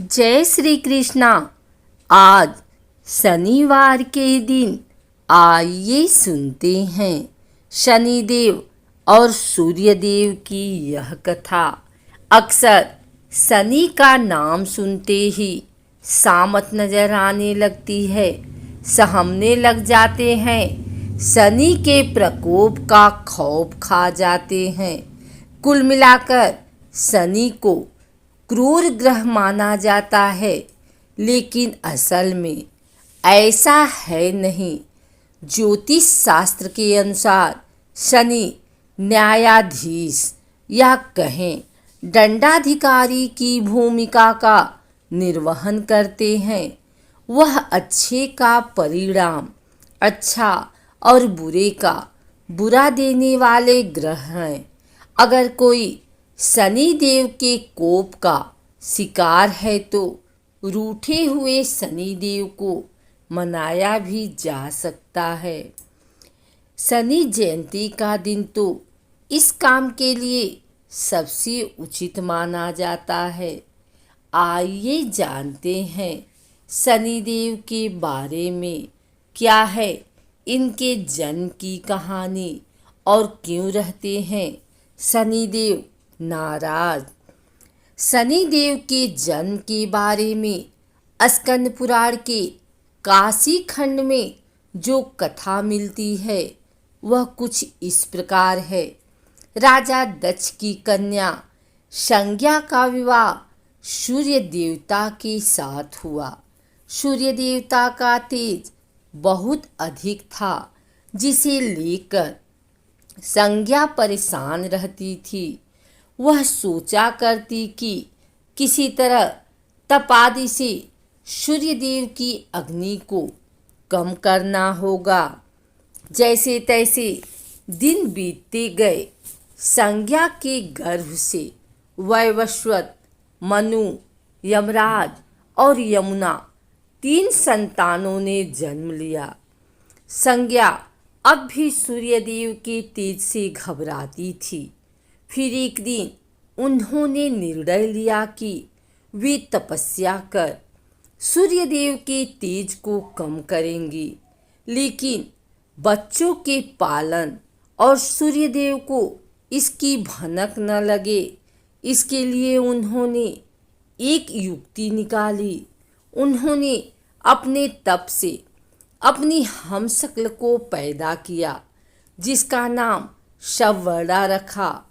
जय श्री कृष्णा। आज शनिवार के दिन आइए सुनते हैं शनिदेव और सूर्यदेव की यह कथा। अक्सर शनि का नाम सुनते ही सामत नजर आने लगती है, सहमने लग जाते हैं, शनि के प्रकोप का खौफ खा जाते हैं। कुल मिलाकर शनि को क्रूर ग्रह माना जाता है, लेकिन असल में ऐसा है नहीं। ज्योतिष शास्त्र के अनुसार शनि न्यायाधीश या कहें दंडाधिकारी की भूमिका का निर्वहन करते हैं। वह अच्छे का परिणाम अच्छा और बुरे का बुरा देने वाले ग्रह हैं। अगर कोई शनि देव के कोप का शिकार है तो रूठे हुए शनि देव को मनाया भी जा सकता है। शनि जयंती का दिन तो इस काम के लिए सबसे उचित माना जाता है। आइए जानते हैं शनि देव के बारे में, क्या है इनके जन्म की कहानी और क्यों रहते हैं शनिदेव नाराज। शनिदेव के जन्म के बारे में स्कंद पुराण के काशी खंड में जो कथा मिलती है वह कुछ इस प्रकार है। राजा दक्ष की कन्या संज्ञा का विवाह सूर्य देवता के साथ हुआ। सूर्य देवता का तेज बहुत अधिक था, जिसे लेकर संज्ञा परेशान रहती थी। वह सोचा करती कि किसी तरह तपादि से सूर्यदेव की अग्नि को कम करना होगा। जैसे तैसे दिन बीतते गए। संज्ञा के गर्भ से वैवस्वत, मनु, यमराज और यमुना 3 संतानों ने जन्म लिया। संज्ञा अब भी सूर्यदेव के तेज से घबराती थी। फिर एक दिन उन्होंने निर्णय लिया कि वे तपस्या कर सूर्यदेव के तेज को कम करेंगी, लेकिन बच्चों के पालन और सूर्यदेव को इसकी भनक न लगे, इसके लिए उन्होंने एक युक्ति निकाली। उन्होंने अपने तप से अपनी हमशक्ल को पैदा किया, जिसका नाम शवड़ा रखा।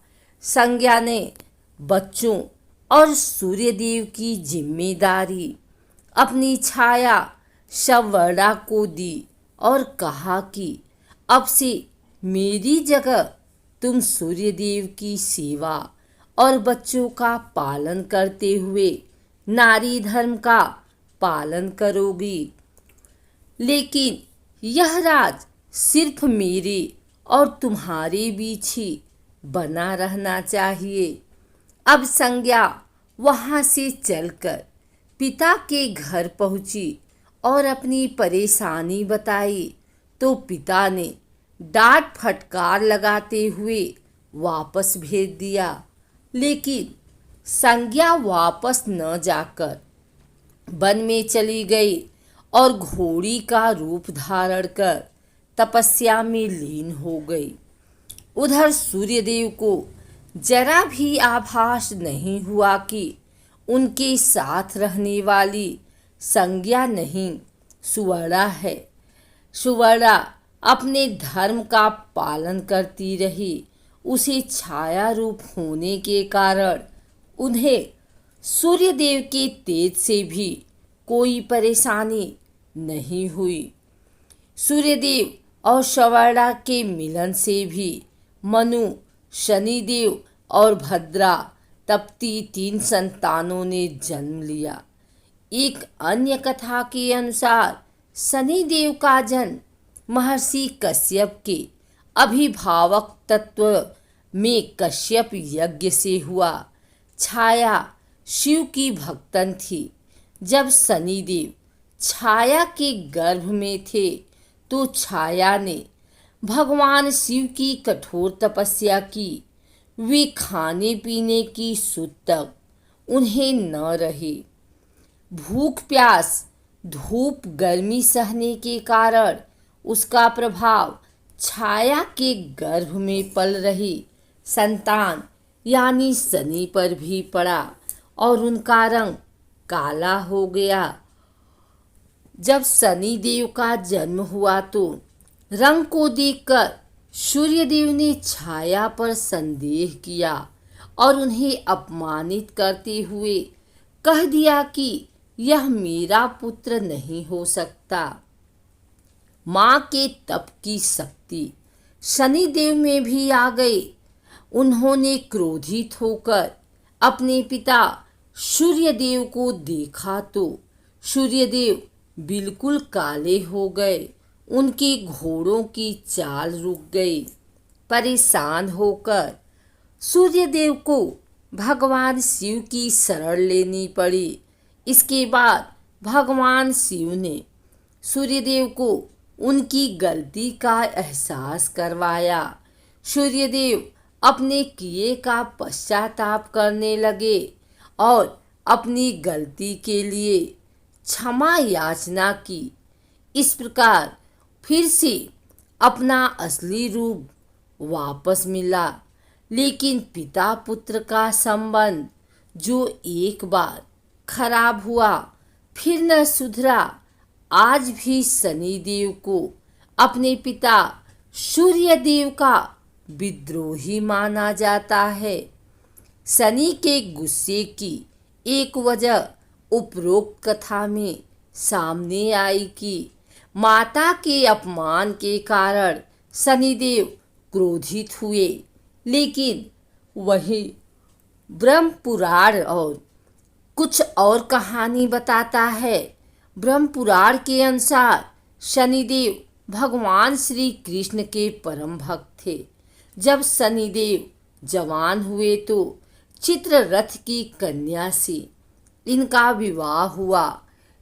संज्ञा ने बच्चों और सूर्यदेव की जिम्मेदारी अपनी छाया शवड़ा को दी और कहा कि अब से मेरी जगह तुम सूर्यदेव की सेवा और बच्चों का पालन करते हुए नारी धर्म का पालन करोगी। लेकिन यह राज सिर्फ मेरे और तुम्हारे बीच ही बना रहना चाहिए। अब संज्ञा वहां से चलकर पिता के घर पहुंची और अपनी परेशानी बताई, तो पिता ने डांट फटकार लगाते हुए वापस भेज दिया। लेकिन संज्ञा वापस न जाकर वन में चली गई और घोड़ी का रूप धारण कर तपस्या में लीन हो गई। उधर सूर्यदेव को जरा भी आभास नहीं हुआ कि उनके साथ रहने वाली संज्ञा नहीं, सुवर्णा है। सुवर्णा अपने धर्म का पालन करती रही। उसे छाया रूप होने के कारण उन्हें सूर्यदेव के तेज से भी कोई परेशानी नहीं हुई। सूर्यदेव और सुवर्णा के मिलन से भी मनु, शनिदेव और भद्रा तप्ती 3 संतानों ने जन्म लिया। एक अन्य कथा के अनुसार शनिदेव का जन्म महर्षि कश्यप के अभिभावक तत्व में कश्यप यज्ञ से हुआ। छाया शिव की भक्तन थी। जब शनिदेव छाया के गर्भ में थे तो छाया ने भगवान शिव की कठोर तपस्या की। वे खाने पीने की सुध तक उन्हें न रहे। भूख प्यास धूप गर्मी सहने के कारण उसका प्रभाव छाया के गर्भ में पल रही संतान यानी शनि पर भी पड़ा और उनका रंग काला हो गया। जब शनि देव का जन्म हुआ तो रंग को देखकर सूर्य देव ने छाया पर संदेह किया और उन्हें अपमानित करते हुए कह दिया कि यह मेरा पुत्र नहीं हो सकता। माँ के तप की शक्ति शनि देव में भी आ गई। उन्होंने क्रोधित होकर अपने पिता सूर्यदेव को देखा तो सूर्यदेव बिल्कुल काले हो गए। उनके घोड़ों की चाल रुक गई। परेशान होकर सूर्यदेव को भगवान शिव की शरण लेनी पड़ी। इसके बाद भगवान शिव ने सूर्यदेव को उनकी गलती का एहसास करवाया। सूर्यदेव अपने किए का पश्चाताप करने लगे और अपनी गलती के लिए क्षमा याचना की। इस प्रकार फिर से अपना असली रूप वापस मिला। लेकिन पिता पुत्र का संबंध जो एक बार खराब हुआ फिर न सुधरा। आज भी शनिदेव को अपने पिता सूर्यदेव का विद्रोही माना जाता है। शनि के गुस्से की एक वजह उपरोक्त कथा में सामने आई कि माता के अपमान के कारण शनिदेव क्रोधित हुए। लेकिन वही ब्रह्म पुराण और कुछ और कहानी बताता है। ब्रह्म पुराण के अनुसार शनिदेव भगवान श्री कृष्ण के परम भक्त थे। जब शनिदेव जवान हुए तो चित्ररथ की कन्या से इनका विवाह हुआ।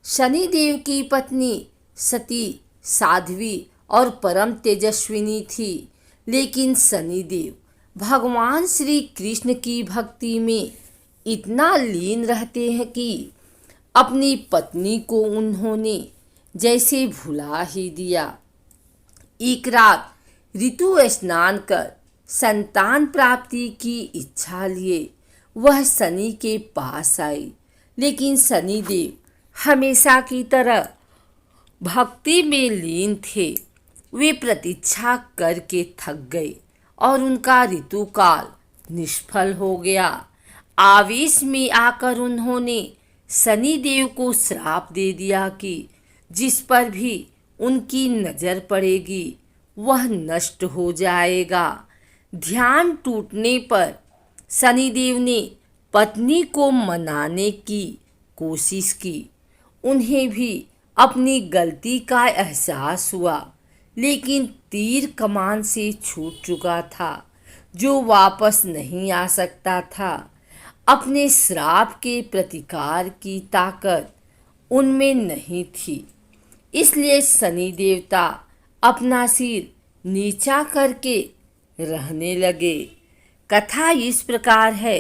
शनिदेव की पत्नी सती साध्वी और परम तेजस्विनी थी। लेकिन शनिदेव भगवान श्री कृष्ण की भक्ति में इतना लीन रहते हैं कि अपनी पत्नी को उन्होंने जैसे भुला ही दिया। एक रात ऋतु स्नान कर संतान प्राप्ति की इच्छा लिए वह शनि के पास आई। लेकिन शनिदेव हमेशा की तरह भक्ति में लीन थे। वे प्रतीक्षा करके थक गए और उनका ऋतुकाल निष्फल हो गया। आवेश में आकर उन्होंने शनिदेव को श्राप दे दिया कि जिस पर भी उनकी नजर पड़ेगी वह नष्ट हो जाएगा। ध्यान टूटने पर शनिदेव ने पत्नी को मनाने की कोशिश की। उन्हें भी अपनी गलती का एहसास हुआ। लेकिन तीर कमान से छूट चुका था जो वापस नहीं आ सकता था। अपने श्राप के प्रतिकार की ताकत उनमें नहीं थी। इसलिए शनि देवता अपना सिर नीचा करके रहने लगे। कथा इस प्रकार है।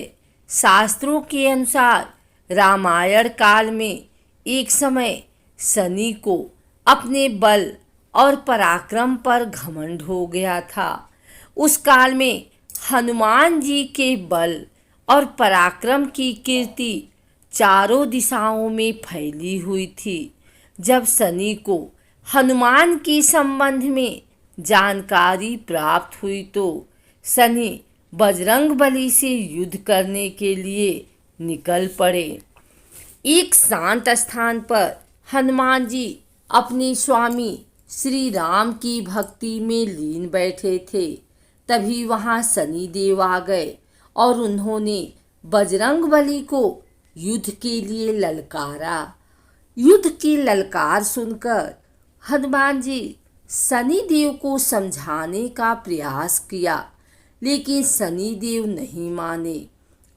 शास्त्रों के अनुसार रामायण काल में एक समय शनि को अपने बल और पराक्रम पर घमंड हो गया था। उस काल में हनुमान जी के बल और पराक्रम की कीर्ति चारों दिशाओं में फैली हुई थी। जब शनि को हनुमान के संबंध में जानकारी प्राप्त हुई तो शनि बजरंगबली से युद्ध करने के लिए निकल पड़े। एक शांत स्थान पर हनुमान जी अपने स्वामी श्री राम की भक्ति में लीन बैठे थे। तभी वहां शनि देव आ गए और उन्होंने बजरंगबली को युद्ध के लिए ललकारा। युद्ध की ललकार सुनकर हनुमान जी शनि देव को समझाने का प्रयास किया। लेकिन शनि देव नहीं माने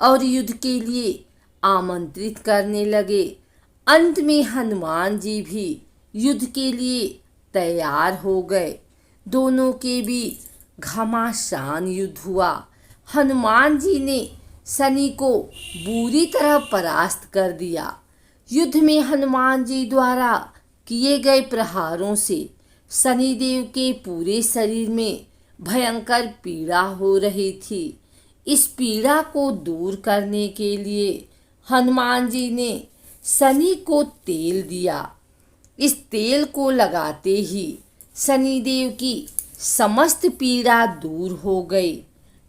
और युद्ध के लिए आमंत्रित करने लगे। अंत में हनुमान जी भी युद्ध के लिए तैयार हो गए। दोनों के बीच घमासान युद्ध हुआ। हनुमान जी ने शनि को बुरी तरह परास्त कर दिया। युद्ध में हनुमान जी द्वारा किए गए प्रहारों से शनिदेव के पूरे शरीर में भयंकर पीड़ा हो रही थी। इस पीड़ा को दूर करने के लिए हनुमान जी ने शनि को तेल दिया। इस तेल को लगाते ही शनिदेव की समस्त पीड़ा दूर हो गई।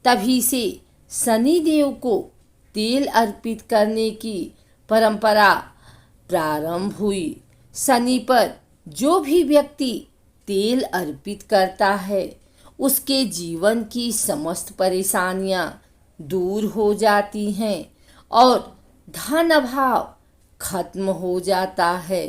तभी से शनिदेव को तेल अर्पित करने की परंपरा प्रारंभ हुई। शनि पर जो भी व्यक्ति तेल अर्पित करता है उसके जीवन की समस्त परेशानियां दूर हो जाती हैं और धन अभाव खत्म हो जाता है।